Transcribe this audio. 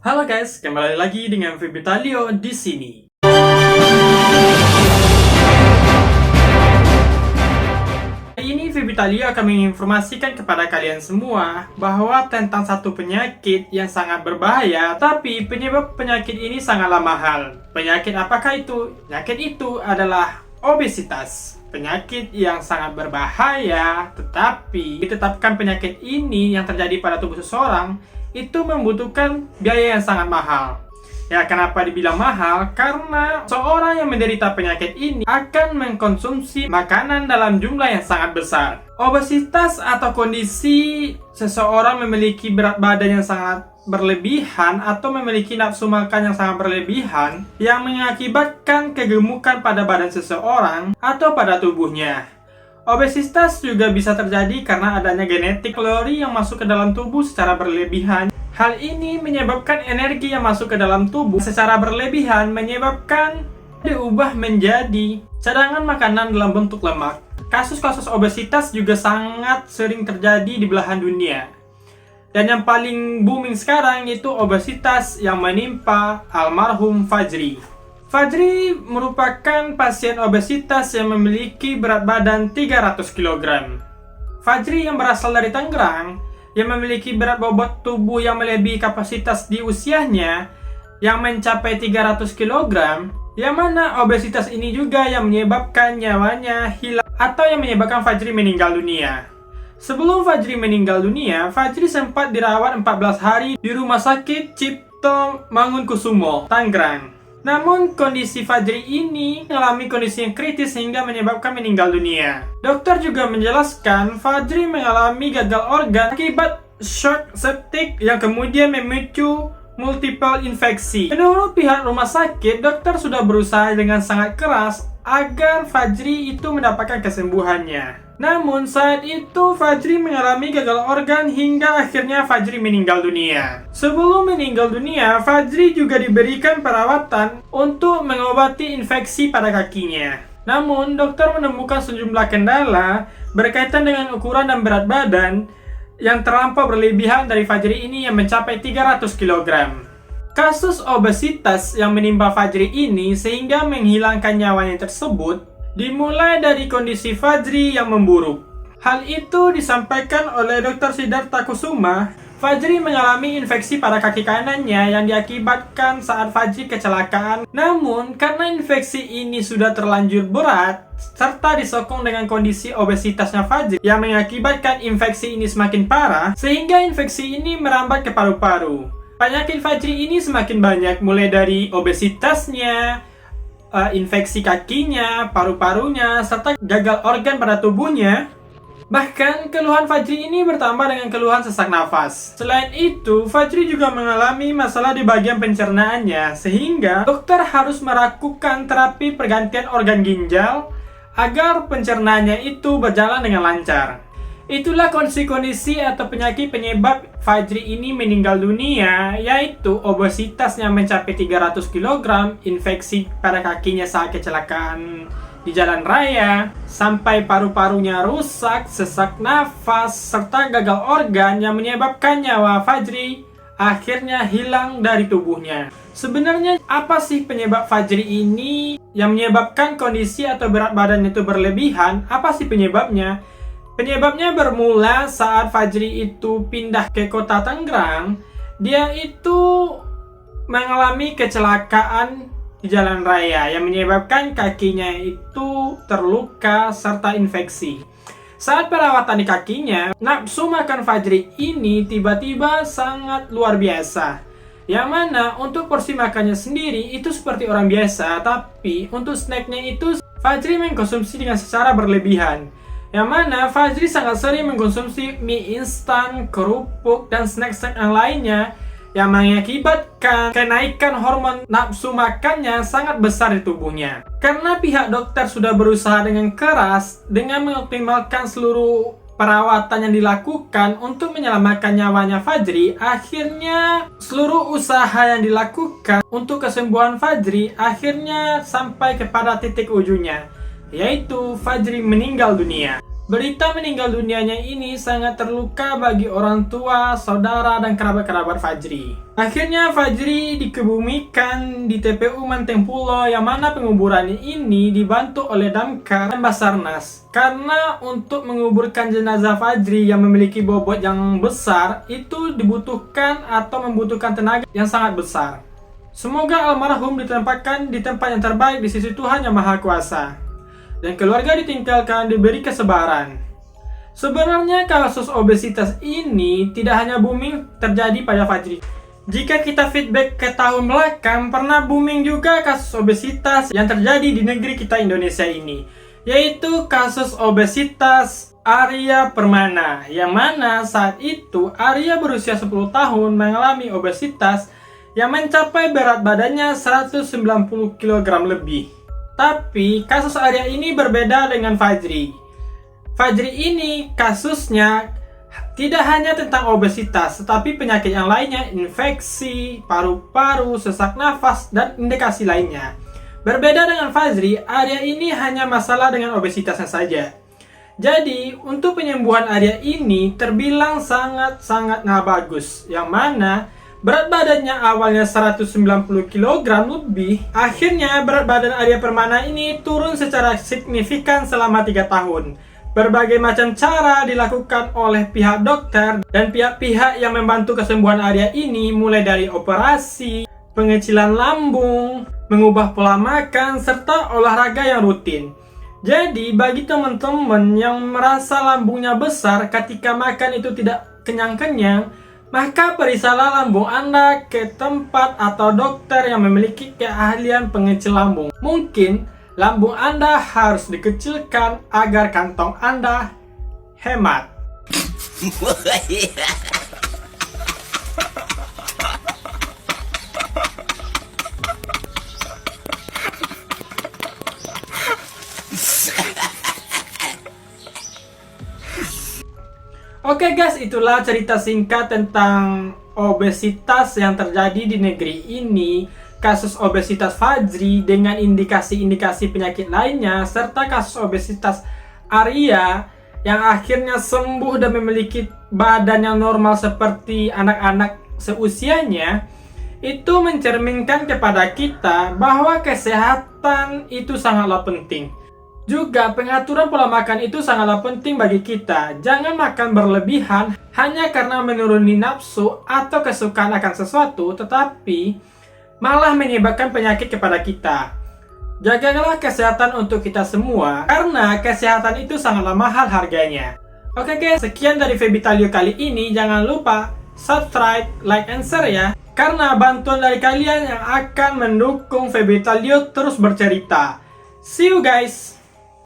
Halo guys, kembali lagi dengan Vitalio di sini. Hari ini Vitalio akan menginformasikan kepada kalian semua bahwa tentang satu penyakit yang sangat berbahaya, tapi penyebab penyakit ini sangatlah mahal. Penyakit apakah itu? Penyakit itu adalah obesitas. Penyakit yang sangat berbahaya, tetapi ditetapkan penyakit ini yang terjadi pada tubuh seseorang itu membutuhkan biaya yang sangat mahal. Ya, kenapa dibilang mahal? Karena seorang yang menderita penyakit ini akan mengkonsumsi makanan dalam jumlah yang sangat besar. Obesitas atau kondisi seseorang memiliki berat badan yang sangat berlebihan atau memiliki nafsu makan yang sangat berlebihan yang mengakibatkan kegemukan pada badan seseorang atau pada tubuhnya. Obesitas juga bisa terjadi karena adanya genetik kalori yang masuk ke dalam tubuh secara berlebihan. Hal ini menyebabkan energi yang masuk ke dalam tubuh secara berlebihan menyebabkan diubah menjadi cadangan makanan dalam bentuk lemak. Kasus-kasus obesitas juga sangat sering terjadi di belahan dunia. Dan yang paling booming sekarang yaitu obesitas yang menimpa almarhum Fajri. Fajri merupakan pasien obesitas yang memiliki berat badan 300 kg. Fajri yang berasal dari Tangerang, yang memiliki berat bobot tubuh yang melebihi kapasitas di usianya, yang mencapai 300 kg, yang mana obesitas ini juga yang menyebabkan nyawanya hilang atau yang menyebabkan Fajri meninggal dunia. Sebelum Fajri meninggal dunia, Fajri sempat dirawat 14 hari di Rumah Sakit Cipto Mangunkusumo, Tangerang. Namun, kondisi Fajri ini mengalami kondisi yang kritis sehingga menyebabkan meninggal dunia. Dokter juga menjelaskan Fajri mengalami gagal organ akibat shock septic yang kemudian memicu multiple infeksi. Menurut pihak rumah sakit, dokter sudah berusaha dengan sangat keras agar Fajri itu mendapatkan kesembuhannya. Namun saat itu Fajri mengalami gagal organ hingga akhirnya Fajri meninggal dunia. Sebelum meninggal dunia, Fajri juga diberikan perawatan untuk mengobati infeksi pada kakinya. Namun dokter menemukan sejumlah kendala berkaitan dengan ukuran dan berat badan yang terlampau berlebihan dari Fajri ini yang mencapai 300 kg. Kasus obesitas yang menimpa Fajri ini sehingga menghilangkan nyawanya tersebut dimulai dari kondisi Fajri yang memburuk. Hal itu disampaikan oleh Dr. Siddhartha Kusuma. Fajri mengalami infeksi pada kaki kanannya yang diakibatkan saat Fajri kecelakaan. Namun, karena infeksi ini sudah terlanjur berat, serta disokong dengan kondisi obesitasnya Fajri yang mengakibatkan infeksi ini semakin parah, sehingga infeksi ini merambat ke paru-paru. Penyakit Fajri ini semakin banyak, mulai dari obesitasnya, infeksi kakinya, paru-parunya, serta gagal organ pada tubuhnya. Bahkan keluhan Fajri ini bertambah dengan keluhan sesak nafas. Selain itu, Fajri juga mengalami masalah di bagian pencernaannya, sehingga dokter harus melakukan terapi pergantian organ ginjal agar pencernaannya itu berjalan dengan lancar. Itulah kondisi atau penyakit penyebab Fajri ini meninggal dunia, yaitu obesitas yang mencapai 300 kg, infeksi pada kakinya saat kecelakaan di jalan raya, sampai paru-parunya rusak, sesak nafas, serta gagal organ yang menyebabkan nyawa Fajri akhirnya hilang dari tubuhnya. Sebenarnya apa sih penyebab Fajri ini yang menyebabkan kondisi atau berat badan itu berlebihan? Apa sih penyebabnya? Penyebabnya bermula saat Fajri itu pindah ke kota Tangerang. Dia itu mengalami kecelakaan di jalan raya yang menyebabkan kakinya itu terluka serta infeksi. Saat perawatan di kakinya, nafsu makan Fajri ini tiba-tiba sangat luar biasa. Yang mana untuk porsi makannya sendiri itu seperti orang biasa, tapi untuk snacknya itu Fajri mengkonsumsi dengan secara berlebihan. Yang mana Fajri sangat sering mengkonsumsi mie instan, kerupuk, dan snack-snack yang lainnya yang mengakibatkan kenaikan hormon nafsu makannya sangat besar di tubuhnya. Karena pihak dokter sudah berusaha dengan keras dengan mengoptimalkan seluruh perawatan yang dilakukan untuk menyelamatkan nyawanya Fajri, akhirnya seluruh usaha yang dilakukan untuk kesembuhan Fajri akhirnya sampai kepada titik ujungnya, yaitu Fajri meninggal dunia. Berita meninggal dunianya ini sangat terluka bagi orang tua, saudara, dan kerabat-kerabat Fajri. Akhirnya Fajri dikebumikan di TPU Menteng Pulo, yang mana penguburan ini dibantu oleh Damkar dan Basarnas. Karena untuk menguburkan jenazah Fajri yang memiliki bobot yang besar, itu dibutuhkan atau membutuhkan tenaga yang sangat besar. Semoga almarhum ditempatkan di tempat yang terbaik di sisi Tuhan Yang Maha Kuasa, dan keluarga ditinggalkan diberi kesabaran. Sebenarnya kasus obesitas ini tidak hanya booming terjadi pada Fajri. Jika kita feedback ke tahun belakang, pernah booming juga kasus obesitas yang terjadi di negeri kita Indonesia ini, yaitu kasus obesitas Arya Permana, yang mana saat itu Arya berusia 10 tahun mengalami obesitas yang mencapai berat badannya 190 kg lebih. Tapi kasus Arya ini berbeda dengan Fajri. Fajri ini kasusnya tidak hanya tentang obesitas, tetapi penyakit yang lainnya, infeksi, paru-paru, sesak nafas, dan indikasi lainnya. Berbeda dengan Fajri, Arya ini hanya masalah dengan obesitasnya saja. Jadi, untuk penyembuhan Arya ini terbilang sangat-sangat nggak bagus, yang mana berat badannya awalnya 190 kg lebih, akhirnya berat badan Arya Permana ini turun secara signifikan selama 3 tahun. Berbagai macam cara dilakukan oleh pihak dokter dan pihak-pihak yang membantu kesembuhan Arya ini, mulai dari operasi, pengecilan lambung, mengubah pola makan, serta olahraga yang rutin. Jadi, bagi teman-teman yang merasa lambungnya besar ketika makan itu tidak kenyang-kenyang, maka periksalah lambung Anda ke tempat atau dokter yang memiliki keahlian pengecil lambung. Mungkin lambung Anda harus dikecilkan agar kantong Anda hemat. Oke guys, itulah cerita singkat tentang obesitas yang terjadi di negeri ini, kasus obesitas Fajri dengan indikasi-indikasi penyakit lainnya, serta kasus obesitas Arya yang akhirnya sembuh dan memiliki badan yang normal seperti anak-anak seusianya. Itu mencerminkan kepada kita bahwa kesehatan itu sangatlah penting. Juga pengaturan pola makan itu sangatlah penting bagi kita. Jangan makan berlebihan hanya karena menuruni nafsu atau kesukaan akan sesuatu, tetapi malah menyebabkan penyakit kepada kita. Jagalah kesehatan untuk kita semua, karena kesehatan itu sangatlah mahal harganya. Oke guys, sekian dari Febitalio kali ini. Jangan lupa subscribe, like, and share ya, karena bantuan dari kalian yang akan mendukung Febitalio terus bercerita. See you guys!